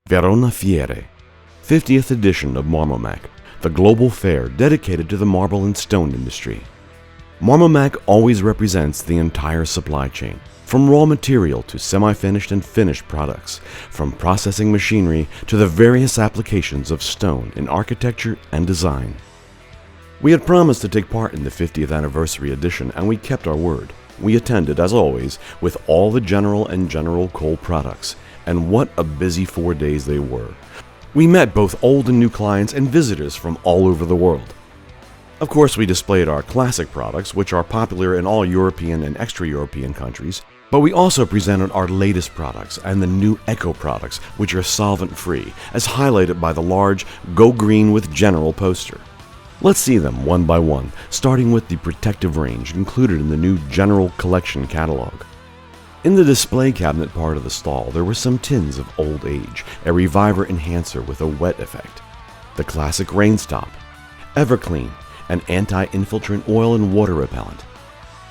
Verona Fiere, 50th edition of Marmomacc, the global fair dedicated to the marble and stone industry. Marmomacc always represents the entire supply chain, from raw material to semi-finished and finished products, from processing machinery to the various applications of stone in architecture and design. We had promised to take part in the 50th anniversary edition, and we kept our word. We attended, as always, with all the general and general coal products, and what a busy 4 days they were. We met both old and new clients and visitors from all over the world. Of course, we displayed our classic products, which are popular in all European and extra-European countries, but we also presented our latest products and the new eco products, which are solvent-free, as highlighted by the large Go Green with General poster. Let's see them one by one, starting with the protective range included in the new General Collection catalog. In the display cabinet part of the stall, there were some tins of Old Age, a reviver enhancer with a wet effect, the classic Rain Stop, Everclean, an anti-infiltrant oil and water repellent,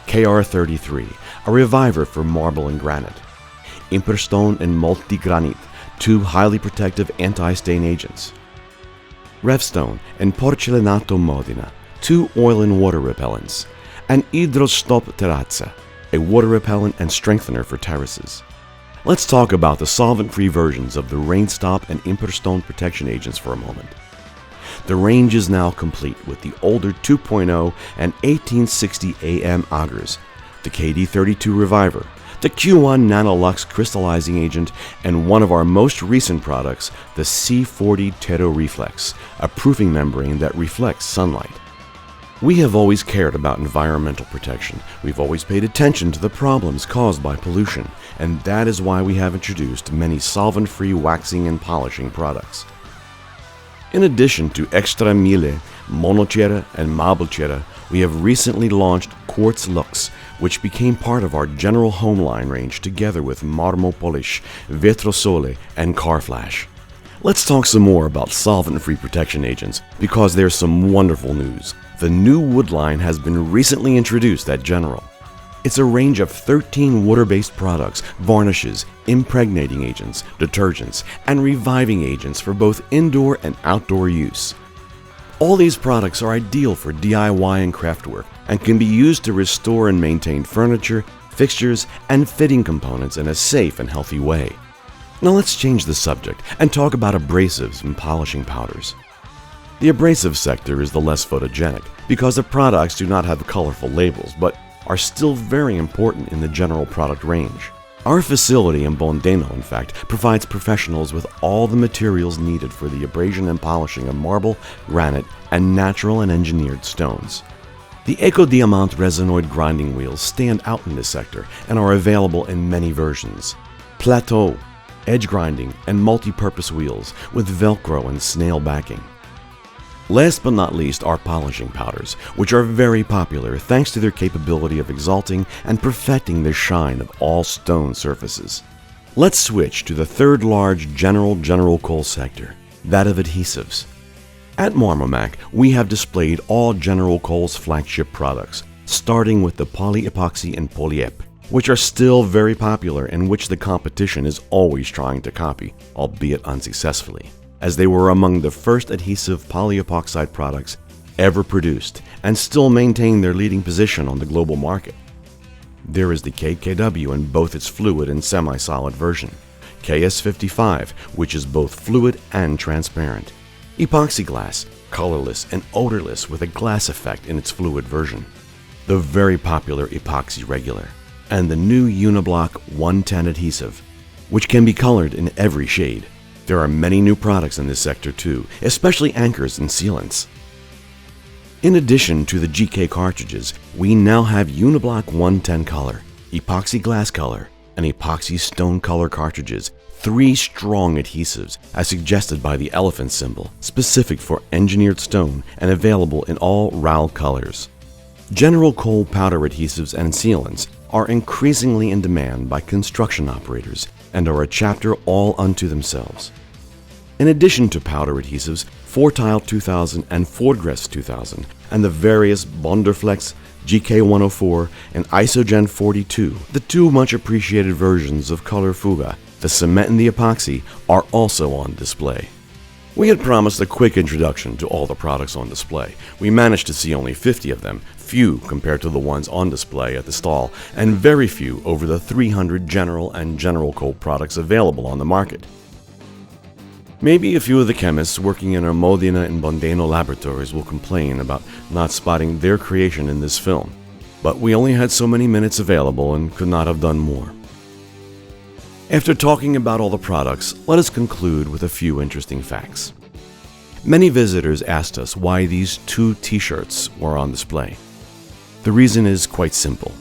KR33, a reviver for marble and granite, Imperstone and Multigranit, two highly protective anti-stain agents, Revstone and Porcellanato Modena, two oil and water repellents, and Hydrostop Terrazza, a water repellent and strengthener for terraces. Let's talk about the solvent-free versions of the Rain Stop and Imperstone protection agents for a moment. The range is now complete with the older 2.0 and 1860 AM augers, the KD32 reviver, the Q1 Nanolux crystallizing agent, and one of our most recent products, the C40 Terro Reflex, a proofing membrane that reflects sunlight. We have always cared about environmental protection. We've always paid attention to the problems caused by pollution, and that is why we have introduced many solvent-free waxing and polishing products. In addition to Extra Mille, Monocera, and Marblecera, we have recently launched Quartz Lux, which became part of our general home line range together with Marmo Polish, Vetrosole, and Carflash. Let's talk some more about solvent-free protection agents because there's some wonderful news. The new wood line has been recently introduced at General. It's a range of 13 water-based products, varnishes, impregnating agents, detergents, and reviving agents for both indoor and outdoor use. All these products are ideal for DIY and craft work and can be used to restore and maintain furniture, fixtures, and fitting components in a safe and healthy way. Now let's change the subject and talk about abrasives and polishing powders. The abrasive sector is the less photogenic because the products do not have colorful labels, but are still very important in the general product range. Our facility in Bondeno, in fact, provides professionals with all the materials needed for the abrasion and polishing of marble, granite, and natural and engineered stones. The Eco Diamant resinoid grinding wheels stand out in this sector and are available in many versions. Plateau, edge grinding, and multi-purpose wheels with Velcro and snail backing. Last but not least are polishing powders, which are very popular thanks to their capability of exalting and perfecting the shine of all stone surfaces. Let's switch to the third large general coal sector, that of adhesives. At Marmomacc, we have displayed all General Coal's flagship products, starting with the Polyepoxy and Polyep, which are still very popular and which the competition is always trying to copy, albeit unsuccessfully, as they were among the first adhesive polyepoxide products ever produced and still maintain their leading position on the global market. There is the KKW in both its fluid and semi-solid version, KS55, which is both fluid and transparent, Epoxy Glass, colorless and odorless with a glass effect in its fluid version, the very popular Epoxy Regular, and the new Uniblock 110 adhesive, which can be colored in every shade. There are many new products in this sector too, especially anchors and sealants. In addition to the GK cartridges, we now have Uniblock 110 Color, Epoxy Glass Color, and Epoxy Stone Color cartridges, 3 strong adhesives as suggested by the elephant symbol, specific for engineered stone and available in all RAL colors. General Coal powder adhesives and sealants are increasingly in demand by construction operators and are a chapter all unto themselves. In addition to powder adhesives, Fortile 2000 and Fordgress 2000, and the various Bonderflex, GK104, and Isogen 42, the two much appreciated versions of Color Fuga, The cement and the epoxy are also on display. We had promised a quick introduction to all the products on display. We managed to see only 50 of them, few compared to the ones on display at the stall, and very few over the 300 general and general cold products available on the market. Maybe a few of the chemists working in our Modena and Bondeno laboratories will complain about not spotting their creation in this film, but we only had so many minutes available and could not have done more. After talking about all the products, let us conclude with a few interesting facts. Many visitors asked us why these 2 t-shirts were on display. The reason is quite simple.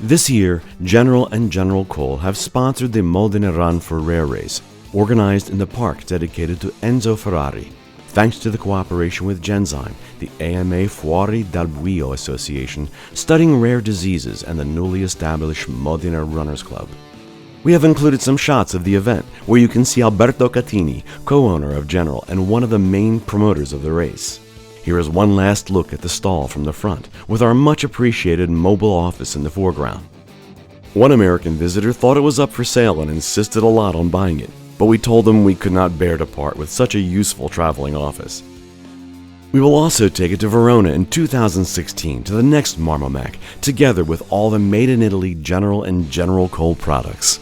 This year, General and General Cole have sponsored the Modena Run for Rare Race, organized in the park dedicated to Enzo Ferrari, thanks to the cooperation with Genzyme, the AMA Fuori dal Buio Association studying rare diseases, and the newly established Modena Runners Club. We have included some shots of the event where you can see Alberto Catini, co-owner of General and one of the main promoters of the race. Here is one last look at the stall from the front, with our much appreciated mobile office in the foreground. One American visitor thought it was up for sale and insisted a lot on buying it, but we told them we could not bear to part with such a useful traveling office. We will also take it to Verona in 2016 to the next Marmomacc, together with all the made in Italy General and General Cole products.